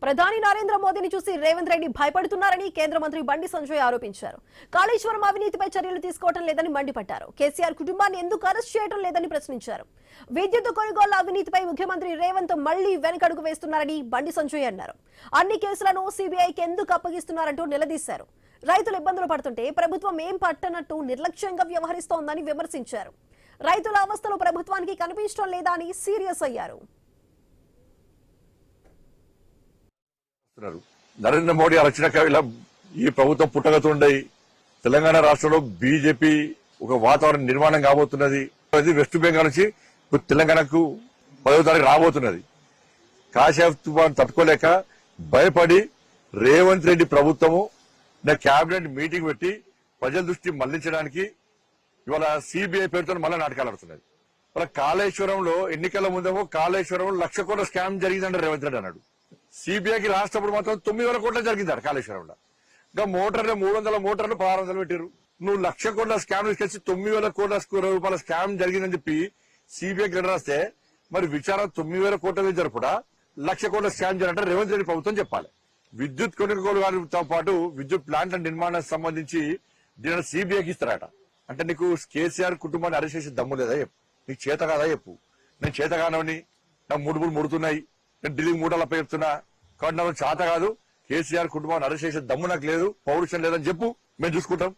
ప్రధాని నరేంద్ర మోదీని చూసి రేవంత్ రెడ్డి భయపడుతున్నారని కేంద్ర మంత్రి బండి సంజయ్ ఆరోపించారు. కాళేశ్వరం అవినీతిపై చర్యలు తీసుకోవడం లేదని మండిపడ్డారు. కేసీఆర్ కుటుంబాన్ని ఎందుకు అరెస్ట్ చేయడం లేదని ప్రశ్నించారు. విద్యుత్ కొనుగోళ్ల అవినీతిపై ముఖ్యమంత్రి రేవంత్ మళ్లీ వెనకడుగు వేస్తున్నారని బండి సంజయ్ అన్నారు. అన్ని కేసులను సీబీఐకి ఎందుకు అప్పగిస్తున్నారంటూ నిలదీశారు. రైతులు ఇబ్బందులు పడుతుంటే ప్రభుత్వం ఏం పట్టనట్టు నిర్లక్ష్యంగా వ్యవహరిస్తోందని విమర్శించారు. రైతుల అవస్థలు ప్రభుత్వానికి కనిపించడం లేదా అని సీరియస్ అయ్యారు. నరేంద్ర మోడీ వచ్చినాక ఇలా ఈ ప్రభుత్వం పుట్టగతుండయి తెలంగాణ రాష్ట్రంలో బీజేపీ ఒక వాతావరణ నిర్మాణం కాబోతున్నది. వెస్ట్ బెంగాల్ నుంచి తెలంగాణకు 10వ తారీఖు రాబోతున్నది. కాశ్మీర్ తుఫాను తట్టుకోలేక భయపడి రేవంత్ రెడ్డి ప్రభుత్వము కేబినెట్ మీటింగ్ పెట్టి ప్రజల దృష్టి మళ్లించడానికి ఇవాళ సిబిఐ పేరుతో మళ్ళా నాటకాలు ఆడుతున్నది. ఇవాళ కాళేశ్వరంలో ఎన్నికల ముందేమో కాళేశ్వరంలో 1,00,000 కోట్ల స్కామ్ జరిగిందంటే రేవంత్ రెడ్డి అన్నాడు. సిబిఐకి రాష్ట్రప్పుడు మాత్రం 9,000 కోట్ల జరిగిందాడు కాళేశ్వరంలో. ఇంకా మోటార్లు 300 మోటార్లు 1600 పెట్టారు. నువ్వు 1,00,000 కోట్ల స్కామ్ తీసుకొచ్చి 9,000 కోట్ల రూపాయల స్కామ్ జరిగిందని చెప్పి సిబిఐకి రాస్తే మరి విచారణ 9,000 కోట్ల మీద జరుపుడా 1,00,000 కోట్ల స్కామ్ జరిగినట్టు రేవంత్ రెడ్డి ప్రభుత్వం చెప్పాలి. విద్యుత్ కొనుగోలుతో పాటు విద్యుత్ ప్లాంట్ల నిర్మాణానికి సంబంధించి దీని సిబిఐకి ఇస్తారట. అంటే నీకు కేసీఆర్ కుటుంబాన్ని అరెస్ట్ చేసే దమ్ము లేదా చెప్పు? నీకు చేత కాదా చెప్పు? నేను చేత కానవని నాకు ముడుపులు ముడుతున్నాయి, నేను ఢిల్లీకి మూటలపై చెప్తున్నా కాబట్టి నాకు చేత కాదు, కేసీఆర్ కుటుంబాన్ని అరెస్ట్ చేసే దమ్ము నాకు లేదు, పౌరుషం లేదని చెప్పు, మేము చూసుకుంటాం.